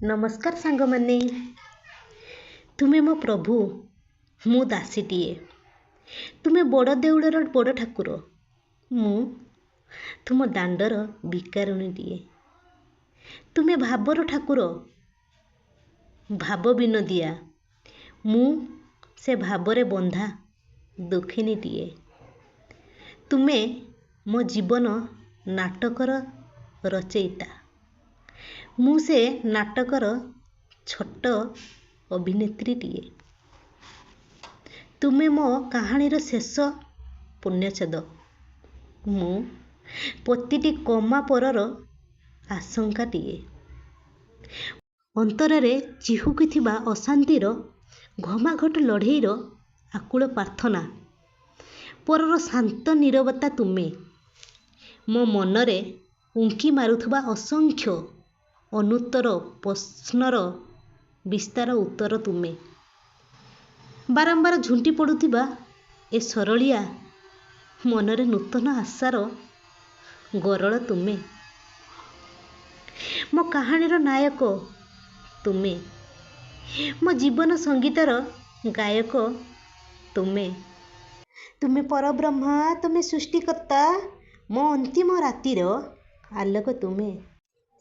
नमस्कार सांग माने तुम्हें मो प्रभु मु दासीटीए तुम्हें बड़ देउलर बड़ ठाकुर मु तुम दांडर भिकारुणीटीए तुम्हें भावर ठाकुर भाव विनोदिया मु से भावरे बंधा दुखिनीटीए तुम्हें मो जीवन नाटकर रचयिता मु से नाटकर छोट अभिनेत्रीटीए तुम्हें मो कहानीर शेष पुण्यछेद मु प्रतिटी कमा परर आशंकाटीए अंतरे चिहुकिथिबा अशांतिर घमाघट लड़ेईर आकुल प्रार्थना परर शांत नीरवता तुम्हें मो मनरे उंकी मारुथुबा असंख्य अनुत्तर प्रश्नर विस्तार उत्तर तुम्हें बारंबार झुंटी पड़ुथिबा ए सरलिया मनरे नूतन आशार गरल तुम्हें मो कहानीर नायक तुम्हें मो जीवन संगीतर गायक तुम्हें तुम्हें परब्रह्मा तुम्हें सृष्टिकर्ता मो अंतिम रातिर आलोक तुम्हें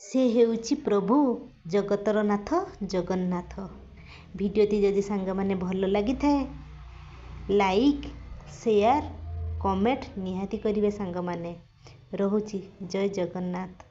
से हेउची प्रभु जगतर नाथ जगन्नाथ। भिडियोटी जदि सांग माने भल लगी थाए लाइक शेयर कमेंट निहाती करिवे सांग माने। रहुची जय जगन्नाथ।